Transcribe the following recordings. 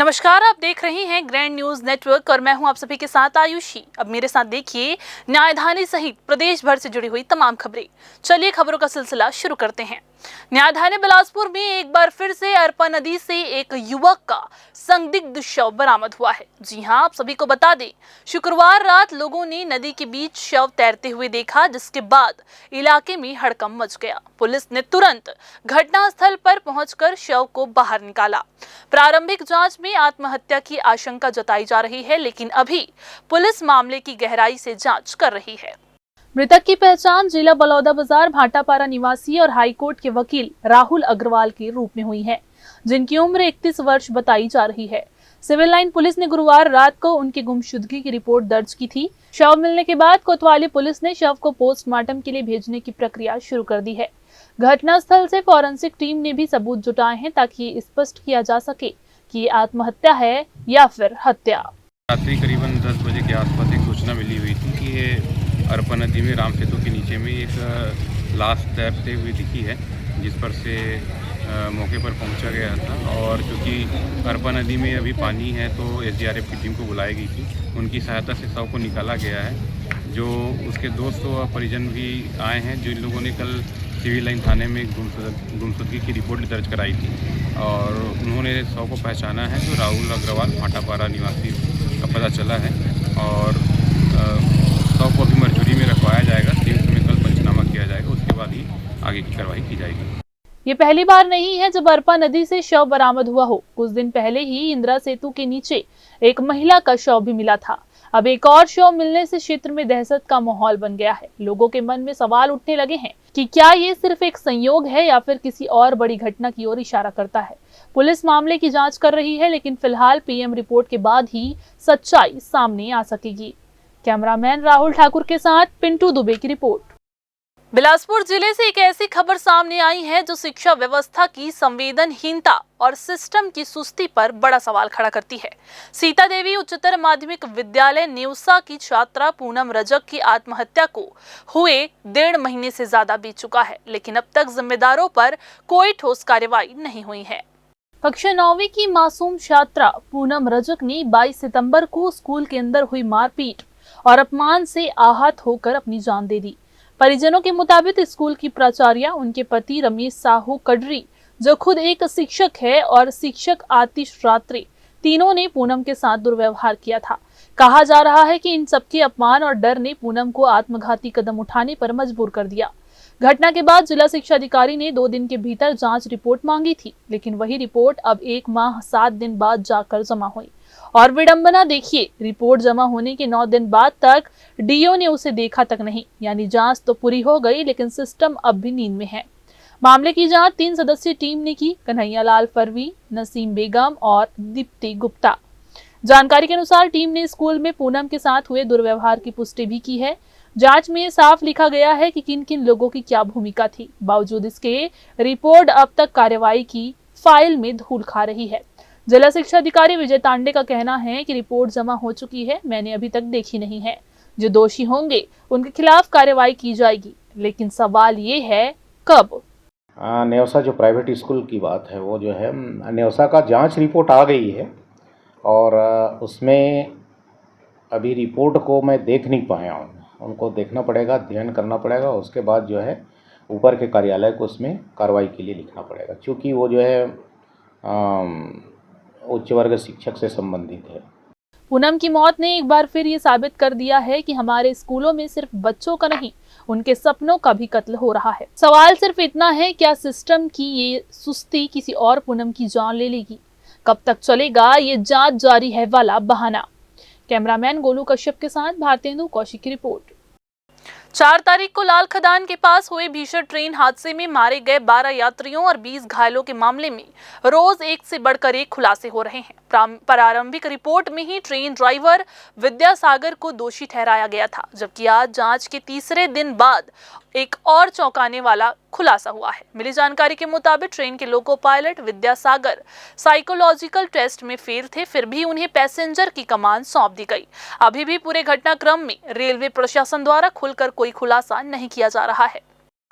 नमस्कार, आप देख रहे हैं ग्रैंड न्यूज नेटवर्क और मैं हूं आप सभी के साथ आयुषी। अब मेरे साथ देखिए न्यायधानी सहित प्रदेश भर से जुड़ी हुई तमाम खबरें। चलिए खबरों का सिलसिला शुरू करते हैं। न्यायधानी बिलासपुर में एक बार फिर से अरपा नदी से एक युवक का संदिग्ध शव बरामद हुआ है। जी हां, आप सभी को बता दें, शुक्रवार रात लोगों ने नदी के बीच शव तैरते हुए देखा, जिसके बाद इलाके में हड़कंप मच गया। पुलिस ने तुरंत घटनास्थल पर पहुंचकर शव को बाहर निकाला। प्रारंभिक जांच में आत्महत्या की आशंका जताई जा रही है, लेकिन अभी पुलिस मामले की गहराई से जांच कर रही है। मृतक की पहचान जिला बलौदाबाजार भाटापारा निवासी और हाईकोर्ट के वकील राहुल अग्रवाल के रूप में हुई है, जिनकी उम्र 31 वर्ष बताई जा रही है। सिविल लाइन पुलिस ने गुरुवार रात को उनकी गुमशुदगी की रिपोर्ट दर्ज की थी। शव मिलने के बाद कोतवाली पुलिस ने शव को पोस्टमार्टम के लिए भेजने की प्रक्रिया शुरू कर दी है। घटनास्थल से फॉरेंसिक टीम ने भी सबूत जुटाए हैं ताकि ये स्पष्ट किया जा सके कि ये आत्महत्या है या फिर हत्या। रात्रि करीबन 10 बजे के आसपास एक सूचना मिली हुई थी कि ये अरपा नदी में राम सेतु के नीचे में एक लाश तैरते हुए दिखी है, जिस पर से मौके पर पहुंचा गया था। और क्योंकि अरपा नदी में अभी पानी है तो SDRF की टीम को बुलाई गई थी। उनकी सहायता से शव को निकाला गया है। जो उसके दोस्त और परिजन भी आए हैं, जिन लोगों ने कल सिविल लाइन थाने में गुमशुदगी की रिपोर्ट दर्ज कराई थी और उन्होंने शव को पहचाना है। जो राहुल अग्रवाल भाटापारा निवासी का पता चला है और शव को अभी मरचुरी में रखवाया जाएगा। सीम्स में कल पंचनामा किया जाएगा, उसके बाद ही आगे की कार्रवाई की जाएगी। ये पहली बार नहीं है जब अरपा नदी से शव बरामद हुआ हो। कुछ दिन पहले ही इंदिरा सेतु के नीचे एक महिला का शव भी मिला था। अब एक और शव मिलने से क्षेत्र में दहशत का माहौल बन गया है। लोगों के मन में सवाल उठने लगे हैं कि क्या ये सिर्फ एक संयोग है या फिर किसी और बड़ी घटना की ओर इशारा करता है। पुलिस मामले की जांच कर रही है, लेकिन फिलहाल PM रिपोर्ट के बाद ही सच्चाई सामने आ सकेगी। कैमरामैन राहुल ठाकुर के साथ पिंटू दुबे की रिपोर्ट। बिलासपुर जिले से एक ऐसी खबर सामने आई है जो शिक्षा व्यवस्था की संवेदनहीनता और सिस्टम की सुस्ती पर बड़ा सवाल खड़ा करती है। सीता देवी उच्चतर माध्यमिक विद्यालय नेवसा की छात्रा पूनम रजक की आत्महत्या को हुए 1.5 महीने से ज्यादा बीत चुका है, लेकिन अब तक जिम्मेदारों पर कोई ठोस कार्रवाई नहीं हुई है। कक्षा 9वीं की मासूम छात्रा पूनम रजक ने 22 सितंबर को स्कूल के अंदर हुई मारपीट और अपमान से आहत होकर अपनी जान दे दी। परिजनों के मुताबिक स्कूल की प्राचार्य, उनके पति रमेश साहू कड़री, जो खुद एक शिक्षक है, और शिक्षक आतिश रात्रि, तीनों ने पूनम के साथ दुर्व्यवहार किया था। कहा जा रहा है कि इन सबके अपमान और डर ने पूनम को आत्मघाती कदम उठाने पर मजबूर कर दिया। घटना के बाद जिला शिक्षा अधिकारी ने 2 दिन के भीतर जांच रिपोर्ट मांगी थी, लेकिन वही रिपोर्ट अब 1 माह 7 दिन बाद जाकर जमा हुई। और विडंबना देखिए, रिपोर्ट जमा होने के 9 दिन बाद तक DO ने उसे देखा तक नहीं। यानी जांच तो पूरी हो गई, लेकिन सिस्टम अब भी नींद में है। मामले की जांच 3 सदस्यीय टीम ने की। कन्हैया लाल फरवी, नसीम बेगम और दीप्ति गुप्ता। जानकारी के अनुसार टीम ने स्कूल में पूनम के साथ हुए दुर्व्यवहार की पुष्टि भी की है। जांच में साफ लिखा गया है कि किन किन लोगों की क्या भूमिका थी। बावजूद इसके रिपोर्ट अब तक कार्रवाई की फाइल में धूल खा रही है। जिला शिक्षा अधिकारी विजय तांडे का कहना है कि रिपोर्ट जमा हो चुकी है, मैंने अभी तक देखी नहीं है। जो दोषी होंगे उनके खिलाफ कार्रवाई की जाएगी, लेकिन सवाल ये है कब। नेवसा जो प्राइवेट स्कूल की बात है, वो जो है नेवसा का जांच रिपोर्ट आ गई है और उसमें अभी रिपोर्ट को मैं देख नहीं पाया हूँ। उनको देखना पड़ेगा, अध्ययन करना पड़ेगा, उसके बाद जो है ऊपर के कार्यालय को उसमें कार्रवाई के लिए लिखना पड़ेगा, क्योंकि वो जो है उच्च वर्ग शिक्षक से संबंधित है। पूनम की मौत ने एक बार फिर ये साबित कर दिया है कि हमारे स्कूलों में सिर्फ बच्चों का नहीं, उनके सपनों का भी कत्ल हो रहा है। सवाल सिर्फ इतना है, क्या सिस्टम की ये सुस्ती किसी और पूनम की जान ले लेगी? कब तक चलेगा ये जांच जारी है वाला बहाना? कैमरामैन गोलू कश्यप के साथ भारतेंदु कौशिक की रिपोर्ट। 4 तारीख को लाल खदान के पास हुए भीषण ट्रेन हादसे में मारे गए 12 यात्रियों और 20 घायलों के मामले में रोज एक से बढ़कर एक खुलासे हो रहे हैं। प्रारंभिक रिपोर्ट में ही ट्रेन ड्राइवर विद्यासागर को दोषी ठहराया गया था, जबकि आज जांच के तीसरे दिन बाद एक और चौंकाने वाला खुलासा हुआ है। मिली जानकारी के मुताबिक ट्रेन के loco pilot Vidyasagar psychological test में फेल थे, फिर भी उन्हें पैसेंजर की कमान सौंप दी गई। अभी भी पूरे घटनाक्रम में रेलवे प्रशासन द्वारा खुलकर कोई खुलासा नहीं किया जा रहा है।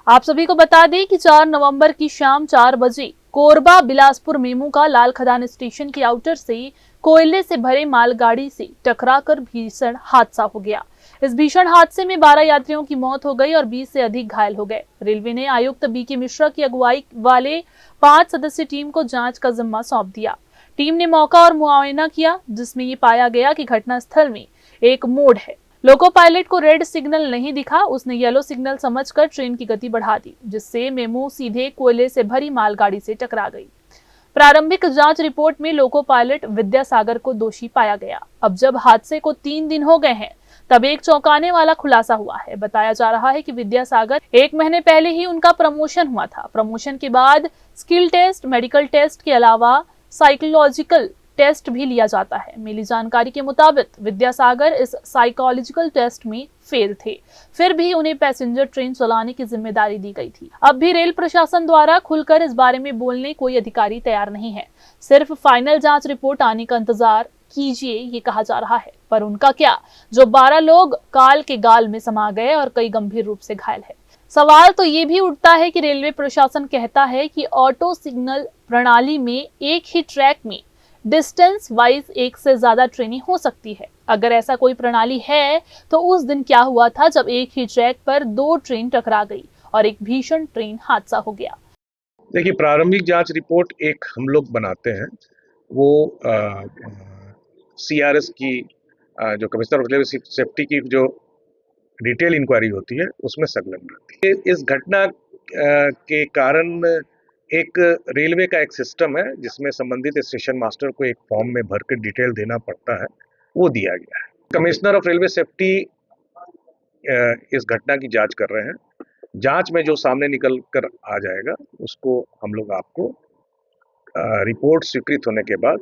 आप सभी को बता दें कि 4 नवंबर की शाम 4 बजे कोरबा बिलासपुर मेमू का लाल खदान स्टेशन के आउटर से कोयले से भरे मालगाड़ी से टकराकर भीषण हादसा हो गया। इस भीषण हादसे में 12 यात्रियों की मौत हो गई और 20 से अधिक घायल हो गए। रेलवे ने आयुक्त बीके मिश्रा की अगुवाई वाले 5 सदस्यीय टीम को जांच का जिम्मा सौंप दिया। टीम ने मौका और मुआयना किया, जिसमें ये पाया गया कि घटनास्थल में एक मोड़ है। लोको पायलट को रेड सिग्नल नहीं दिखा, उसने येलो सिग्नल समझकर ट्रेन की गति बढ़ा दी, जिससे मेमू सीधे कोयले से भरी मालगाड़ी से टकरा गई। प्रारंभिक जांच रिपोर्ट में लोको पायलट विद्यासागर को दोषी पाया गया। अब जब हादसे को 3 दिन हो गए हैं, तब एक चौंकाने वाला खुलासा हुआ है। बताया जा रहा है कि विद्यासागर 1 महीने पहले ही उनका प्रमोशन हुआ था। प्रमोशन के बाद स्किल टेस्ट, मेडिकल टेस्ट के अलावा साइकोलॉजिकल टेस्ट भी लिया जाता है। मिली जानकारी के मुताबिक विद्यासागर इस साइकोलॉजिकल टेस्ट में फेल थे, फिर भी उन्हें पैसेंजर ट्रेन चलाने की जिम्मेदारी दी गई थी। अब भी रेल प्रशासन द्वारा खुलकर इस बारे में बोलने कोई अधिकारी तैयार नहीं है। सिर्फ फाइनल जांच रिपोर्ट आने का इंतजार कीजिए, ये कहा जा रहा है। पर उनका क्या, जो 12 लोग काल के गाल में समा गए और कई गंभीर रूप से घायल है। सवाल तो ये भी उठता है कि रेलवे प्रशासन कहता है कि ऑटो सिग्नल प्रणाली में एक ही ट्रैक में डिस्टेंस वाइज 1 से ज्यादा ट्रेनें हो सकती है। अगर ऐसा कोई प्रणाली है तो उस दिन क्या हुआ था जब एक ही ट्रैक पर 2 ट्रेन टकरा गई और एक भीषण ट्रेन हादसा हो गया। देखिए, प्रारंभिक जांच रिपोर्ट एक हम लोग बनाते हैं, वो CRS की जो कमिश्नर ऑफ रेलवे सेफ्टी की जो डिटेल इंक्वायरी होती है उसमें संलग्न रहती है। इस घटना के कारण एक रेलवे का एक सिस्टम है जिसमें संबंधित स्टेशन मास्टर को एक फॉर्म में भरकर डिटेल देना पड़ता है, वो दिया गया है। कमिश्नर ऑफ रेलवे सेफ्टी इस घटना की जांच कर रहे हैं। जांच में जो सामने निकल कर आ जाएगा उसको हम लोग आपको रिपोर्ट स्वीकृत होने के बाद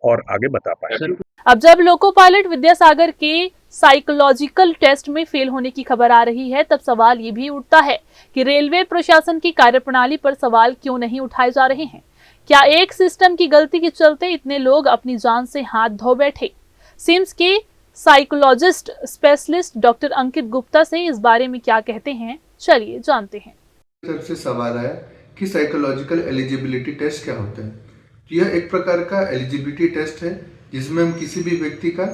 और आगे बता पाएंगे। अब जब लोको पायलट विद्यासागर के साइकोलॉजिकल टेस्ट में फेल होने की खबर आ रही है, तब सवाल ये भी उठता है कि रेलवे प्रशासन की कार्यप्रणाली पर सवाल क्यों नहीं उठाए जा रहे हैं। क्या एक सिस्टम की गलती के चलते इतने लोग अपनी जान से हाथ धो बैठे? सिम्स के साइकोलॉजिस्ट स्पेशलिस्ट डॉक्टर अंकित गुप्ता से इस बारे में क्या कहते हैं, चलिए जानते हैं। तरफ से सवाल आया कि साइकोलॉजिकल एलिजिबिलिटी टेस्ट क्या होता है। यह एक प्रकार का एलिजिबिलिटी टेस्ट है जिसमें हम किसी भी व्यक्ति का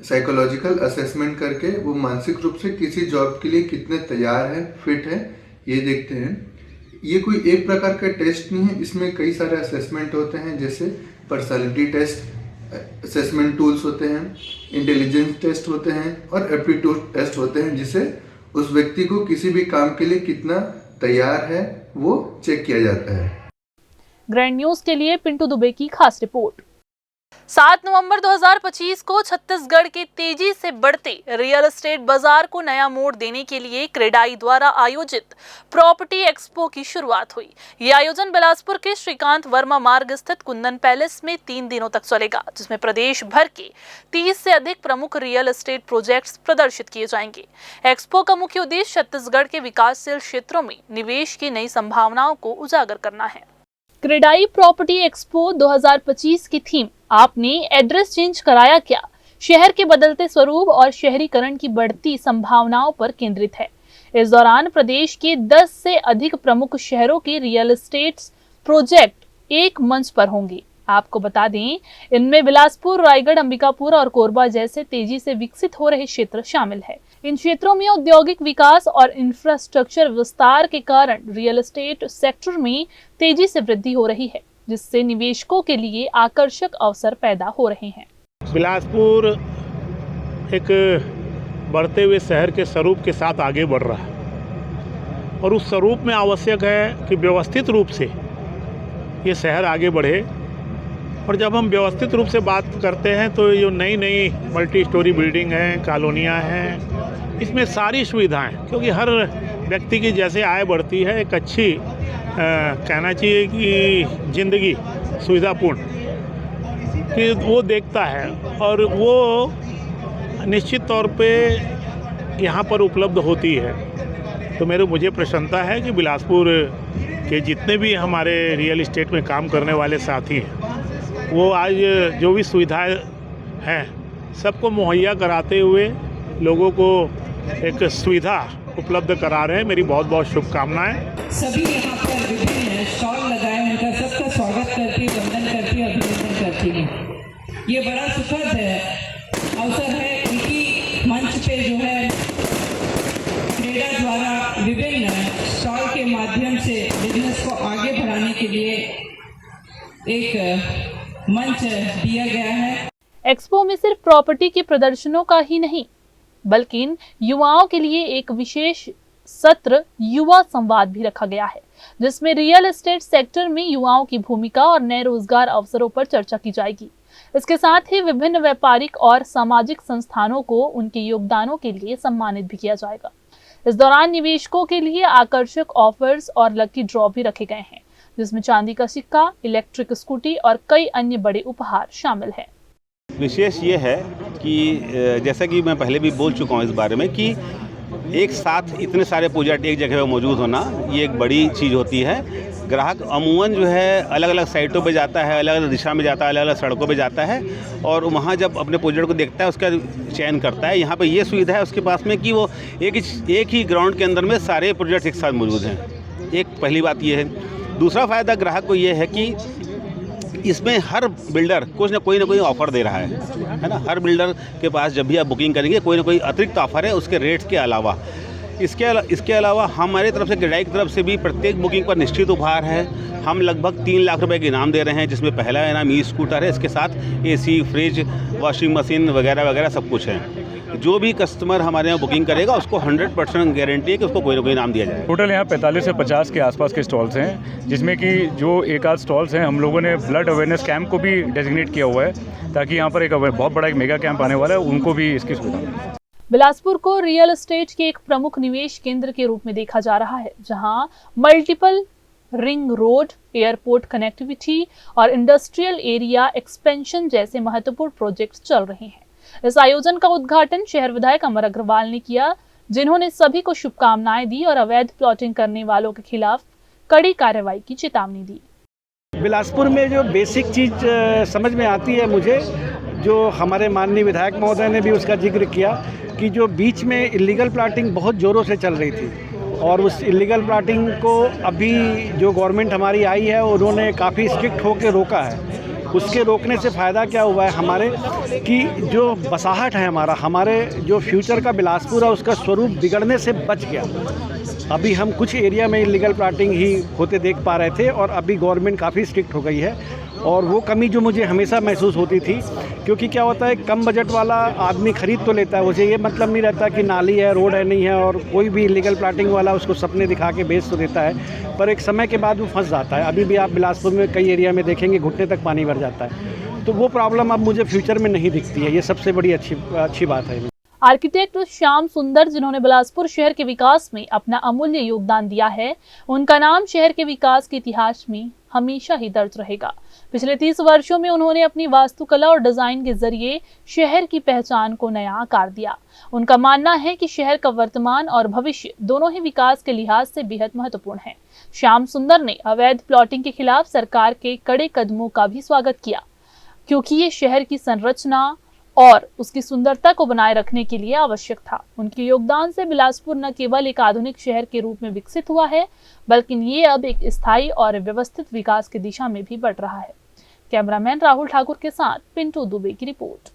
साइकोलॉजिकल असेसमेंट करके वो मानसिक रूप से किसी जॉब के लिए कितने तैयार है, फिट है, ये देखते हैं। ये कोई एक प्रकार का टेस्ट नहीं है, इसमें कई सारे असेसमेंट होते हैं, जैसे पर्सनालिटी टेस्ट, असेसमेंट टूल्स होते हैं, इंटेलिजेंस टेस्ट होते हैं और एप्टीट्यूड टेस्ट होते हैं, जिससे उस व्यक्ति को किसी भी काम के लिए कितना तैयार है वो चेक किया जाता है। ग्रैंड न्यूज के लिए पिंटू दुबे की खास रिपोर्ट। 7 नवंबर 2025 को छत्तीसगढ़ के तेजी से बढ़ते रियल एस्टेट बाजार को नया मोड़ देने के लिए क्रेडाई द्वारा आयोजित प्रॉपर्टी एक्सपो की शुरुआत हुई। ये आयोजन बिलासपुर के श्रीकांत वर्मा मार्ग स्थित कुंदन पैलेस में 3 दिनों तक चलेगा, जिसमें प्रदेश भर के 30 से अधिक प्रमुख रियल एस्टेट प्रोजेक्ट्स प्रदर्शित किए जाएंगे। एक्सपो का मुख्य उद्देश्य छत्तीसगढ़ के विकासशील क्षेत्रों में निवेश की नई संभावनाओं को उजागर करना है। क्रेडाई प्रॉपर्टी एक्सपो 2025 की थीम आपने एड्रेस चेंज कराया क्या, शहर के बदलते स्वरूप और शहरीकरण की बढ़ती संभावनाओं पर केंद्रित है। इस दौरान प्रदेश के 10 से अधिक प्रमुख शहरों के रियल एस्टेट प्रोजेक्ट एक मंच पर होंगे। आपको बता दें, इनमें बिलासपुर, रायगढ़, अंबिकापुर और कोरबा जैसे तेजी से विकसित हो रहे क्षेत्र शामिल है। इन क्षेत्रों में औद्योगिक विकास और इंफ्रास्ट्रक्चर विस्तार के कारण रियल एस्टेट सेक्टर में तेजी से वृद्धि हो रही है, जिससे निवेशकों के लिए आकर्षक अवसर पैदा हो रहे हैं। बिलासपुर एक बढ़ते हुए शहर के स्वरूप के साथ आगे बढ़ रहा है और उस स्वरूप में आवश्यक है कि व्यवस्थित रूप से ये शहर आगे बढ़े। और जब हम व्यवस्थित रूप से बात करते हैं तो ये नई नई मल्टी स्टोरी बिल्डिंग हैं, कॉलोनियाँ हैं, इसमें सारी सुविधाएं, क्योंकि हर व्यक्ति की जैसे आय बढ़ती है, एक अच्छी कहना चाहिए कि ज़िंदगी सुविधापूर्ण कि वो देखता है और वो निश्चित तौर पे यहाँ पर उपलब्ध होती है। तो मुझे प्रसन्नता है कि बिलासपुर के जितने भी हमारे रियल इस्टेट में काम करने वाले साथी हैं, वो आज जो भी सुविधाएं हैं सबको मुहैया कराते हुए लोगों को एक सुविधा उपलब्ध करा रहे हैं। मेरी बहुत बहुत शुभकामनाएं। सभी यहाँ पर विभिन्न स्टॉल लगाए हैं, उनका सब रखेगी। ये बड़ा सुखद अवसर है इसी मंच पे जो है क्रेडा द्वारा विभिन्न स्टॉल के माध्यम से बिजनेस को आगे बढ़ाने के लिए एक मंच दिया गया है। एक्सपो में सिर्फ प्रॉपर्टी के प्रदर्शनों का ही नहीं बल्कि युवाओं के लिए एक विशेष सत्र युवा संवाद भी रखा गया है, जिसमें रियल एस्टेट सेक्टर में युवाओं की भूमिका और नए रोजगार अवसरों पर चर्चा की जाएगी। इसके साथ ही विभिन्न व्यापारिक और सामाजिक संस्थानों को उनके योगदानों के लिए सम्मानित भी किया जाएगा। इस दौरान निवेशकों के लिए आकर्षक ऑफर्स और लकी ड्रॉ भी रखे गए हैं, जिसमें चांदी का सिक्का, इलेक्ट्रिक स्कूटी और कई अन्य बड़े उपहार शामिल हैं। विशेष ये है कि जैसा कि मैं पहले भी बोल चुका हूँ इस बारे में कि एक साथ इतने सारे प्रोजेक्ट एक जगह पर मौजूद होना ये एक बड़ी चीज़ होती है। ग्राहक अमूमन जो है अलग अलग साइटों पे जाता है, अलग अलग दिशा में जाता है, अलग अलग सड़कों पे जाता है और वहाँ जब अपने प्रोजेक्ट को देखता है उसका चयन करता है। यहाँ पे ये सुविधा है उसके पास में कि वो एक ही ग्राउंड के अंदर में सारे प्रोजेक्ट एक साथ मौजूद हैं। एक पहली बात ये है। दूसरा फ़ायदा ग्राहक को ये है कि इसमें हर बिल्डर कुछ ना कोई ऑफ़र दे रहा है ना। हर बिल्डर के पास जब भी आप बुकिंग करेंगे कोई ना कोई अतिरिक्त ऑफ़र है उसके रेट्स के अलावा। इसके अलावा हमारे तरफ से क्रेडाई की तरफ से भी प्रत्येक बुकिंग पर निश्चित उपहार है। हम लगभग 3 लाख रुपए के इनाम दे रहे हैं, जिसमें पहला इनाम ई स्कूटर है। इसके साथ एसी, फ्रिज, वॉशिंग मशीन वगैरह वगैरह सब कुछ है। जो भी कस्टमर हमारे यहाँ बुकिंग करेगा उसको 100% गारंटी है कि उसको कोई ना कोई इनाम दिया जाएगा। टोटल यहाँ 45 से 50 के आसपास के स्टॉल्स हैं, जिसमें कि जो एक आध स्टॉल्स हैं हम लोगों ने ब्लड अवेयरनेस कैंप को भी डेजिग्नेट किया हुआ है, ताकि यहाँ पर एक बहुत बड़ा एक मेगा कैंप आने वाला है, उनको भी इसकी सुविधा। बिलासपुर को रियल एस्टेट के एक प्रमुख निवेश केंद्र के रूप में देखा जा रहा है, जहां multiple ring road, airport connectivity और इंडस्ट्रियल एरिया एक्सपेंशन जैसे महत्वपूर्ण प्रोजेक्ट्स चल रहे हैं। इस आयोजन का उद्घाटन शहर विधायक अमर अग्रवाल ने किया, जिन्होंने सभी को शुभकामनाएं दी और अवैध प्लॉटिंग करने वालों के खिलाफ कड़ी कार्रवाई की चेतावनी दी। बिलासपुर में जो बेसिक चीज़ समझ में आती है मुझे, जो हमारे माननीय विधायक महोदय ने भी उसका जिक्र किया कि जो बीच में इलीगल प्लॉटिंग बहुत ज़ोरों से चल रही थी और उस इलीगल प्लॉटिंग को अभी जो गवर्नमेंट हमारी आई है उन्होंने काफ़ी स्ट्रिक्ट होकर रोका है। उसके रोकने से फ़ायदा क्या हुआ है हमारे कि जो बसाहट है हमारे जो फ्यूचर का बिलासपुर है उसका स्वरूप बिगड़ने से बच गया। अभी हम कुछ एरिया में इलीगल प्लॉटिंग ही होते देख पा रहे थे और अभी गवर्नमेंट काफ़ी स्ट्रिक्ट हो गई है और वो कमी जो मुझे हमेशा महसूस होती थी, क्योंकि क्या होता है कम बजट वाला आदमी खरीद तो लेता है, उसे ये मतलब नहीं रहता कि नाली है, रोड है, नहीं है, और कोई भी इलीगल प्लॉटिंग वाला उसको सपने दिखा के बेच तो देता है, पर एक समय के बाद वो फंस जाता है। अभी भी आप बिलासपुर में कई एरिया में देखेंगे घुटने तक पानी भर जाता है, तो वो प्रॉब्लम अब मुझे फ्यूचर में नहीं दिखती है। ये सबसे बड़ी अच्छी बात है। आर्किटेक्ट श्याम सुंदर, जिन्होंने बिलासपुर शहर के विकास में अपना अमूल्य योगदान दिया है, उनका नाम शहर के विकास के इतिहास में हमेशा ही दर्ज रहेगा। पिछले 30 वर्षों में उन्होंने अपनी वास्तुकला और डिजाइन के जरिए शहर की पहचान को नया आकार दिया। उनका मानना है कि शहर का वर्तमान और भविष्य दोनों ही विकास के लिहाज से बेहद महत्वपूर्ण है। श्याम सुंदर ने अवैध प्लॉटिंग के खिलाफ सरकार के कड़े कदमों का भी स्वागत किया, क्योंकि ये शहर की संरचना और उसकी सुंदरता को बनाए रखने के लिए आवश्यक था। उनके योगदान से बिलासपुर न केवल एक आधुनिक शहर के रूप में विकसित हुआ है, बल्कि ये अब एक स्थायी और व्यवस्थित विकास की दिशा में भी बढ़ रहा है। कैमरामैन राहुल ठाकुर के साथ पिंटू दुबे की रिपोर्ट।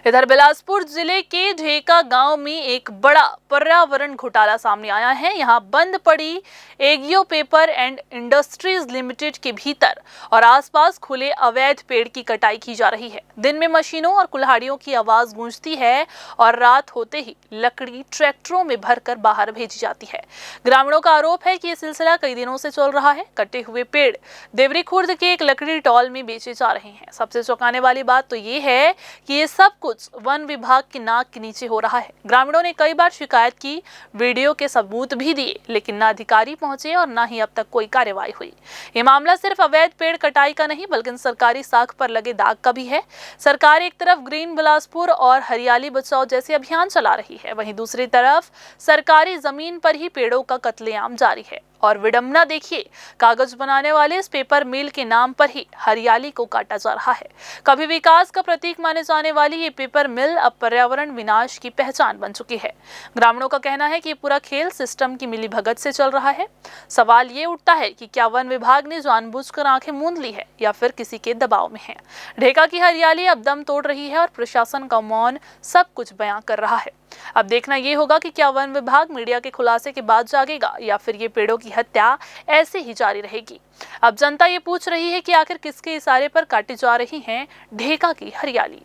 इधर बिलासपुर जिले के ढेका गांव में एक बड़ा पर्यावरण घोटाला सामने आया है। यहां बंद पड़ी एगियो पेपर एंड इंडस्ट्रीज लिमिटेड के भीतर और आसपास खुले अवैध पेड़ की कटाई की जा रही है। दिन में मशीनों और कुल्हाड़ियों की आवाज गूंजती है और रात होते ही लकड़ी ट्रैक्टरों में भरकर बाहर भेजी जाती है। ग्रामीणों का आरोप है कि यह सिलसिला कई दिनों से चल रहा है। कटे हुए पेड़ देवरी खुर्द के एक लकड़ी टॉल में बेचे जा रहे हैं। सबसे चौंकाने वाली बात तो ये है कि ये सब कुछ वन विभाग की नाक के नीचे हो रहा है। ग्रामीणों ने कई बार शिकायत की, वीडियो के सबूत भी दिए, लेकिन न अधिकारी पहुंचे और न ही अब तक कोई कार्रवाई हुई। ये मामला सिर्फ अवैध पेड़ कटाई का नहीं, बल्कि सरकारी साख पर लगे दाग का भी है। सरकार एक तरफ ग्रीन बिलासपुर और हरियाली बचाओ जैसे अभियान चला रही है, वहीं दूसरी तरफ सरकारी जमीन पर ही पेड़ों का कत्लेआम जारी है और विडंबना देखिए, कागज बनाने वाले इस पेपर मिल के नाम पर ही हरियाली को काटा जा रहा है। कभी विकास का प्रतीक माने जाने वाली ये पेपर मिल अब पर्यावरण विनाश की पहचान बन चुकी है। ग्रामीणों का कहना है कि ये पूरा खेल सिस्टम की मिलीभगत से चल रहा है। सवाल ये उठता है कि क्या वन विभाग ने जानबूझकर आंखें मूंद ली है या फिर किसी के दबाव में है। ढेका की हरियाली अब दम तोड़ रही है और प्रशासन का मौन सब कुछ बयां कर रहा है। अब देखना ये होगा कि क्या वन विभाग मीडिया के खुलासे के बाद जागेगा या फिर ये पेड़ों की हत्या ऐसे ही जारी रहेगी। अब जनता ये पूछ रही है कि आखिर किसके इशारे पर काटी जा रही हैं ढेका की हरियाली।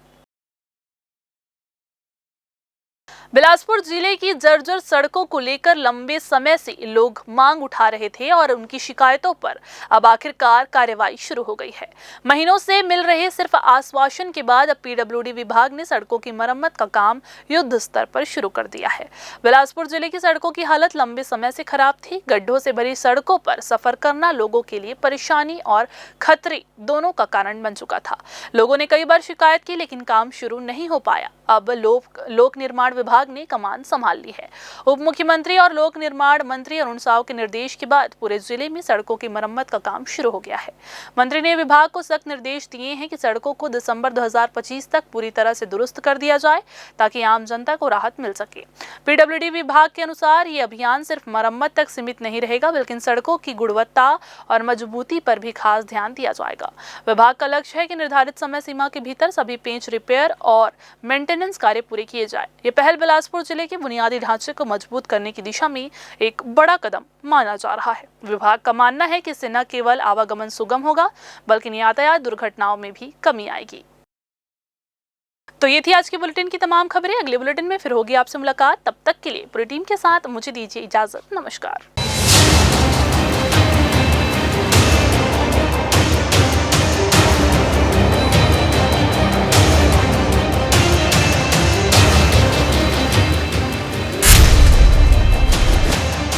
बिलासपुर जिले की जर्जर सड़कों को लेकर लंबे समय से लोग मांग उठा रहे थे और उनकी शिकायतों पर अब आखिरकार कार्रवाई शुरू हो गई है। महीनों से मिल रहे सिर्फ आश्वासन के बाद अब पीडब्ल्यूडी विभाग ने सड़कों की मरम्मत का काम युद्ध स्तर पर शुरू कर दिया है। बिलासपुर जिले की सड़कों की हालत लंबे समय से खराब थी। गड्ढों से भरी सड़कों पर सफर करना लोगों के लिए परेशानी और खतरे दोनों का कारण बन चुका था। लोगों ने कई बार शिकायत की लेकिन काम शुरू नहीं हो पाया। अब लोक निर्माण विभाग ने कमान संभाल ली है। उप मुख्यमंत्री और लोक निर्माण मंत्री अरुण साव के निर्देश के बाद पूरे जिले में सड़कों की मरम्मत का काम शुरू हो गया है। मंत्री ने विभाग को सख्त निर्देश दिए हैं कि सड़कों को दिसंबर 2025 तक पूरी तरह से दुरुस्त कर दिया जाए ताकि आम जनता को राहत मिल सके। पीडब्ल्यूडी विभाग के अनुसार ये अभियान सिर्फ मरम्मत तक सीमित नहीं रहेगा बल्कि सड़कों की गुणवत्ता और मजबूती पर भी खास ध्यान दिया जाएगा। विभाग का लक्ष्य है कि निर्धारित समय सीमा के भीतर सभी पेंच रिपेयर और मेंटेनेंस कार्य पूरे किए जाए। ये पहल बिलासपुर जिले के बुनियादी ढांचे को मजबूत करने की दिशा में एक बड़ा कदम माना जा रहा है। विभाग का मानना है कि इससे न केवल आवागमन सुगम होगा बल्कि यातायात दुर्घटनाओं में भी कमी आएगी। तो ये थी आज की बुलेटिन की तमाम खबरें। अगले बुलेटिन में फिर होगी आपसे मुलाकात। तब तक के लिए पूरी टीम के साथ मुझे दीजिए इजाजत। नमस्कार।